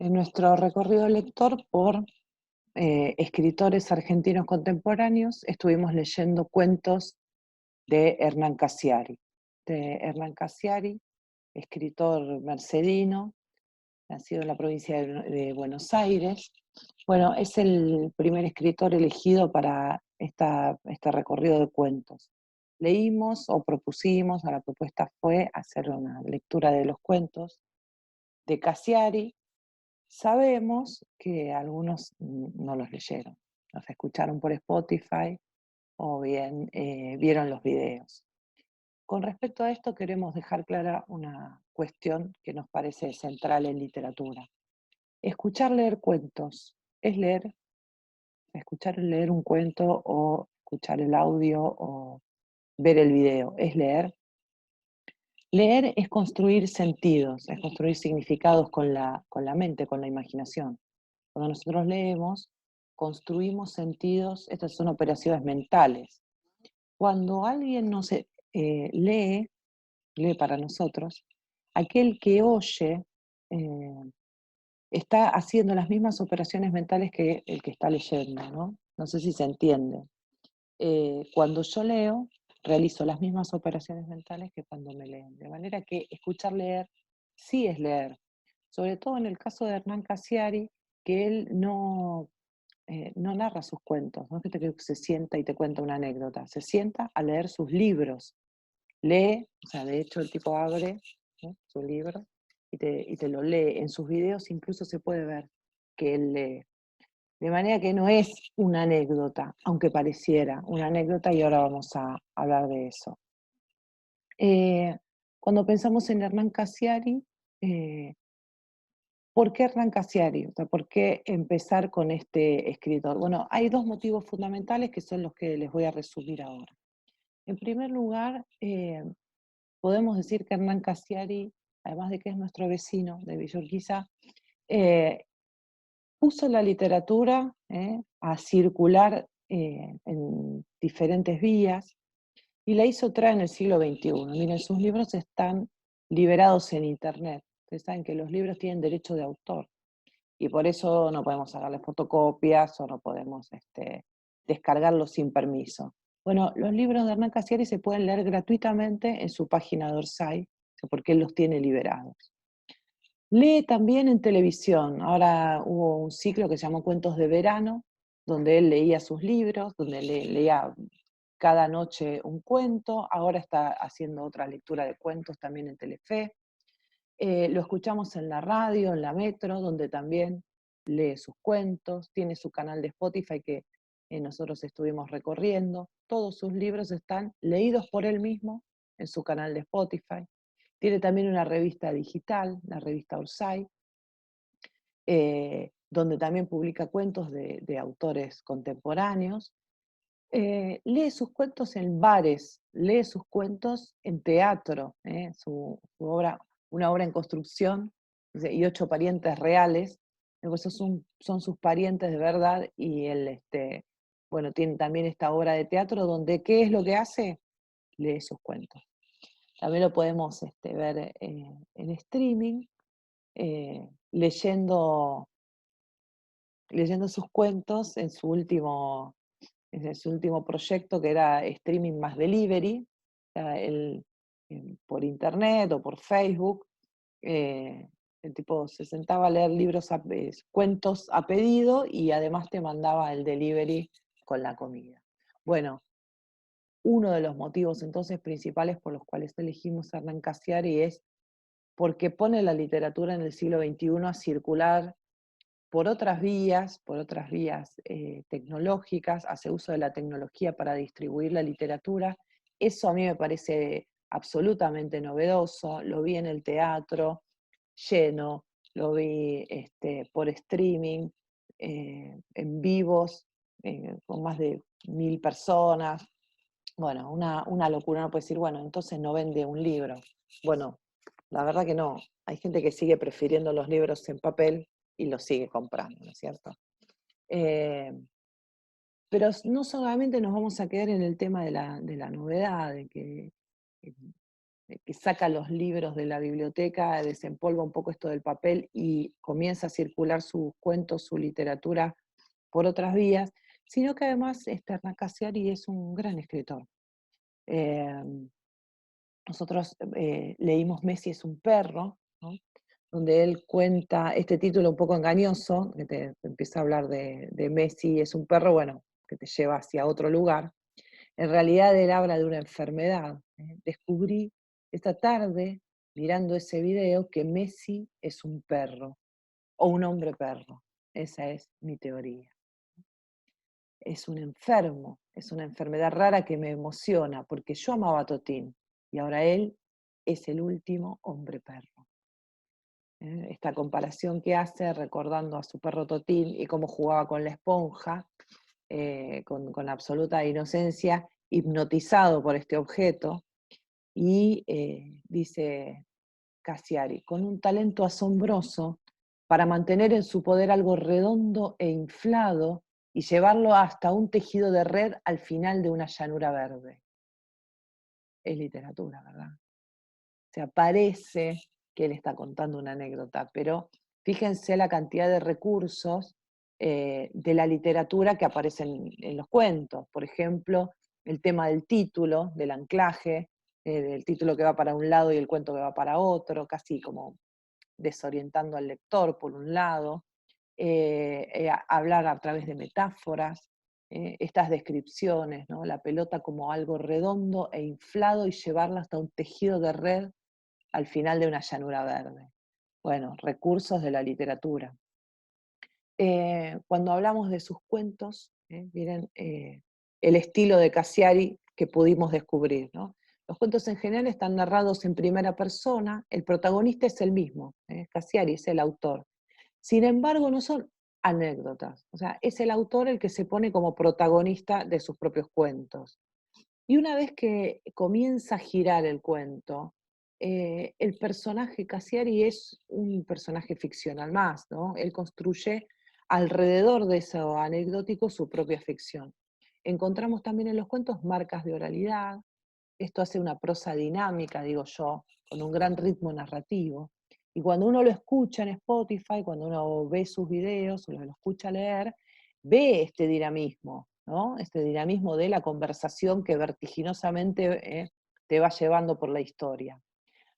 En nuestro recorrido lector por escritores argentinos contemporáneos, estuvimos leyendo cuentos de Hernán Cassiari. Escritor mercedino, nacido en la provincia de Buenos Aires. Bueno, es el primer escritor elegido para este recorrido de cuentos. Leímos o propusimos, la propuesta fue hacer una lectura de los cuentos de Cassiari. Sabemos que algunos no los leyeron, los escucharon por Spotify o bien vieron los videos. Con respecto a esto queremos dejar clara una cuestión que nos parece central en literatura. Escuchar leer cuentos, ¿es leer? Escuchar leer un cuento o escuchar el audio o ver el video, ¿es leer? Leer es construir sentidos, es construir significados con la mente, con la imaginación. Cuando nosotros leemos, construimos sentidos, estas son operaciones mentales. Cuando alguien nos lee, lee para nosotros, aquel que oye eh, está haciendo las mismas operaciones mentales que el que está leyendo, ¿no? No sé si se entiende. Cuando yo leo, realizo las mismas operaciones mentales que cuando me leen. De manera que escuchar leer sí es leer. Sobre todo en el caso de Hernán Cassiari, que él no narra sus cuentos, no es que se sienta y te cuenta una anécdota, se sienta a leer sus libros, lee, o sea, de hecho el tipo abre, ¿no?, su libro y te lo lee. En sus videos incluso se puede ver que él lee. De manera que no es una anécdota, aunque pareciera una anécdota, y ahora vamos a hablar de eso. Eh, Cuando pensamos en Hernán Cassiari, eh, ¿por qué Hernán Cassiari? O sea, ¿por qué empezar con este escritor? Bueno, hay dos motivos fundamentales que son los que les voy a resumir ahora. En primer lugar, podemos decir que Hernán Cassiari, además de que es nuestro vecino de Villa Urquiza, eh, puso la literatura a circular en diferentes vías y la hizo traer en el siglo XXI. Miren, sus libros están liberados en Internet. Ustedes saben que los libros tienen derecho de autor y por eso no podemos sacarles fotocopias o no podemos descargarlos sin permiso. Bueno, los libros de Hernán Cassiari se pueden leer gratuitamente en su página de Orsay, porque él los tiene liberados. Lee también en televisión. Ahora hubo un ciclo que se llamó Cuentos de Verano, donde él leía sus libros, donde leía cada noche un cuento. Ahora está haciendo otra lectura de cuentos también en Telefe. Lo escuchamos en la radio, en la metro, donde también lee sus cuentos. Tiene su canal de Spotify que nosotros estuvimos recorriendo. Todos sus libros están leídos por él mismo en su canal de Spotify. Tiene también una revista digital, la revista Orsay, donde también publica cuentos de autores contemporáneos. Lee sus cuentos en bares, lee sus cuentos en teatro, su obra, una obra en construcción, dice, y 8 parientes reales, esos son sus parientes de verdad, y él, bueno, tiene también esta obra de teatro donde, ¿qué es lo que hace? Lee sus cuentos. También lo podemos ver en streaming, leyendo sus cuentos en su último proyecto, que era streaming más delivery, él, por internet o por Facebook. El tipo se sentaba a leer cuentos a pedido y además te mandaba el delivery con la comida. Bueno, uno de los motivos entonces principales por los cuales elegimos a Hernán Cassiari es porque pone la literatura en el siglo XXI a circular por otras vías tecnológicas, hace uso de la tecnología para distribuir la literatura. Eso a mí me parece absolutamente novedoso. Lo vi en el teatro lleno, lo vi por streaming, en vivos, con más de 1000 personas. Bueno, una locura. Uno puede decir, bueno, entonces no vende un libro. Bueno, la verdad que no. Hay gente que sigue prefiriendo los libros en papel y los sigue comprando, ¿no es cierto? Pero no solamente nos vamos a quedar en el tema de la novedad, de que que saca los libros de la biblioteca, desempolva un poco esto del papel y comienza a circular sus cuentos, su literatura por otras vías, sino que además Hernán Cassiari es un gran escritor. Eh, Nosotros leímos Messi es un perro, ¿no? Donde él cuenta este título un poco engañoso, que te empieza a hablar de Messi es un perro, bueno, que te lleva hacia otro lugar. En realidad él habla de una enfermedad. Descubrí esta tarde, mirando ese video, que Messi es un perro, o un hombre perro. Esa es mi teoría. Es un enfermo, es una enfermedad rara que me emociona, porque yo amaba a Totín, y ahora él es el último hombre perro. Esta comparación que hace recordando a su perro Totín y cómo jugaba con la esponja, con absoluta inocencia, hipnotizado por este objeto, y dice Cassiari, con un talento asombroso para mantener en su poder algo redondo e inflado y llevarlo hasta un tejido de red al final de una llanura verde. Es literatura, ¿verdad? O sea, parece que él está contando una anécdota, pero fíjense la cantidad de recursos de la literatura que aparecen en los cuentos. Por ejemplo, el tema del título, del anclaje, del título que va para un lado y el cuento que va para otro, casi como desorientando al lector por un lado, hablar a través de metáforas, estas descripciones, ¿no? La pelota como algo redondo e inflado y llevarla hasta un tejido de red al final de una llanura verde. Bueno, recursos de la literatura. Cuando hablamos de sus cuentos, miren el estilo de Cassiari que pudimos descubrir, ¿no? Los cuentos en general están narrados en primera persona, el protagonista es el mismo, Cassiari es el autor. Sin embargo, no son anécdotas, o sea, es el autor el que se pone como protagonista de sus propios cuentos. Y una vez que comienza a girar el cuento, el personaje Cassiari es un personaje ficcional más, ¿no? Él construye alrededor de eso anecdótico su propia ficción. Encontramos también en los cuentos marcas de oralidad, esto hace una prosa dinámica, digo yo, con un gran ritmo narrativo. Y cuando uno lo escucha en Spotify, cuando uno ve sus videos o lo escucha leer, ve este dinamismo, ¿no? Este dinamismo de la conversación que vertiginosamente te va llevando por la historia.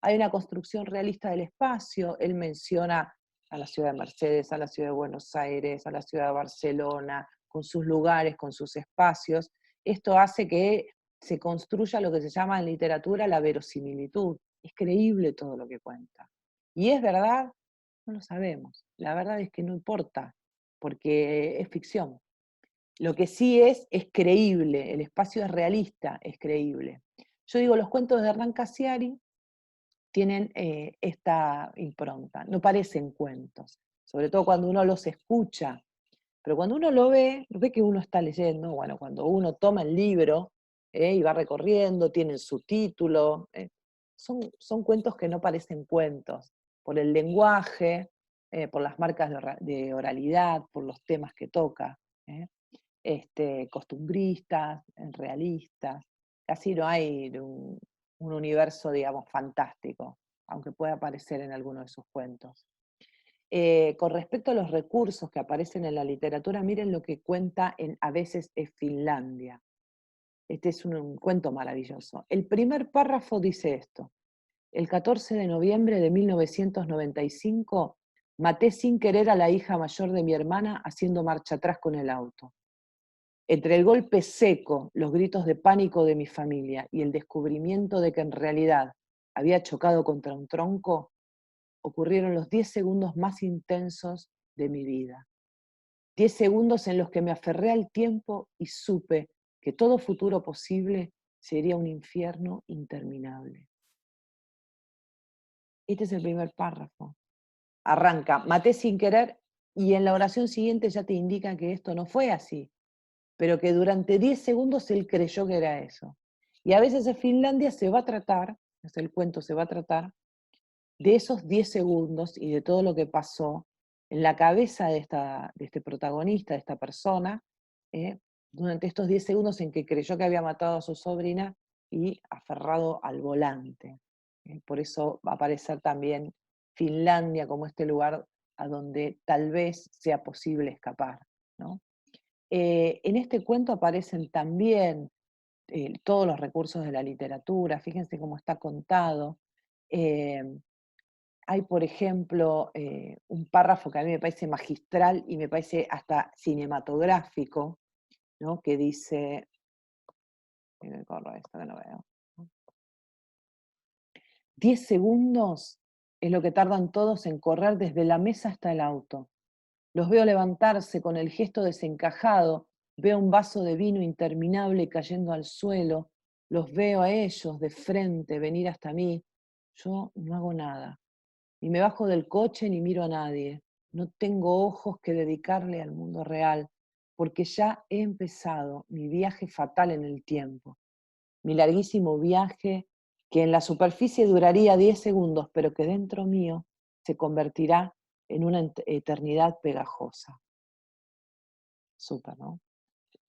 Hay una construcción realista del espacio, él menciona a la ciudad de Mercedes, a la ciudad de Buenos Aires, a la ciudad de Barcelona, con sus lugares, con sus espacios. Esto hace que se construya lo que se llama en literatura la verosimilitud. Es creíble todo lo que cuenta. ¿Y es verdad? No lo sabemos. La verdad es que no importa, porque es ficción. Lo que sí es creíble, el espacio es realista, es creíble. Yo digo, los cuentos de Hernán Cassiari tienen esta impronta, no parecen cuentos, sobre todo cuando uno los escucha, pero cuando uno lo ve que uno está leyendo, bueno, cuando uno toma el libro y va recorriendo, tienen su título, son cuentos que no parecen cuentos, por el lenguaje, por las marcas de oralidad, por los temas que toca, costumbristas, realistas, casi no hay un universo, digamos, fantástico, aunque pueda aparecer en alguno de sus cuentos. Con respecto a los recursos que aparecen en la literatura, miren lo que cuenta en A veces es Finlandia. Este es un cuento maravilloso. El primer párrafo dice esto: el 14 de noviembre de 1995 maté sin querer a la hija mayor de mi hermana haciendo marcha atrás con el auto. Entre el golpe seco, los gritos de pánico de mi familia y el descubrimiento de que en realidad había chocado contra un tronco, ocurrieron los 10 segundos más intensos de mi vida. 10 segundos en los que me aferré al tiempo y supe que todo futuro posible sería un infierno interminable. Este es el primer párrafo. Arranca, maté sin querer, y en la oración siguiente ya te indica que esto no fue así, pero que durante 10 segundos él creyó que era eso. Y a veces en Finlandia se va a tratar, el cuento se va a tratar, de esos 10 segundos y de todo lo que pasó en la cabeza de este protagonista, de esta persona, durante estos 10 segundos en que creyó que había matado a su sobrina y aferrado al volante. Por eso va a aparecer también Finlandia como este lugar a donde tal vez sea posible escapar, ¿no? En este cuento aparecen también todos los recursos de la literatura, fíjense cómo está contado. Eh, Hay, por ejemplo, un párrafo que a mí me parece magistral y me parece hasta cinematográfico, ¿no? Que dice, me corro esto que no veo. 10 segundos es lo que tardan todos en correr desde la mesa hasta el auto. Los veo levantarse con el gesto desencajado, veo un vaso de vino interminable cayendo al suelo, los veo a ellos de frente venir hasta mí. Yo no hago nada, ni me bajo del coche ni miro a nadie. No tengo ojos que dedicarle al mundo real, porque ya he empezado mi viaje fatal en el tiempo, mi larguísimo viaje que en la superficie duraría 10 segundos, pero que dentro mío se convertirá en una eternidad pegajosa. Súper, ¿no?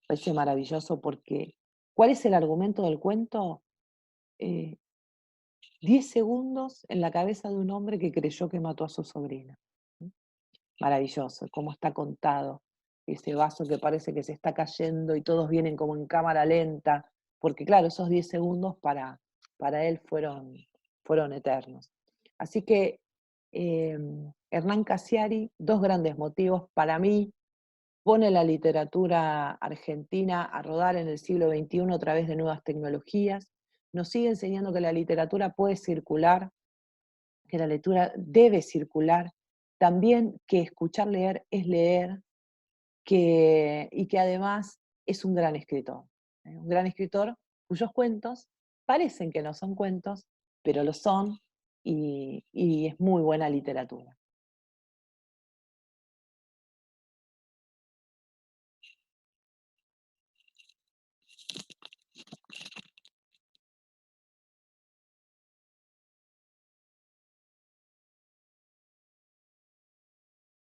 Parece maravilloso porque, ¿cuál es el argumento del cuento? 10 segundos en la cabeza de un hombre que creyó que mató a su sobrina. Maravilloso, cómo está contado. Ese vaso que parece que se está cayendo y todos vienen como en cámara lenta, porque claro, esos 10 segundos para él fueron eternos. Así que Hernán Casiari, dos grandes motivos para mí, pone la literatura argentina a rodar en el siglo XXI a través de nuevas tecnologías, nos sigue enseñando que la literatura puede circular, que la lectura debe circular, también que escuchar leer es leer, y que además es un gran escritor cuyos cuentos parecen que no son cuentos, pero lo son y es muy buena literatura.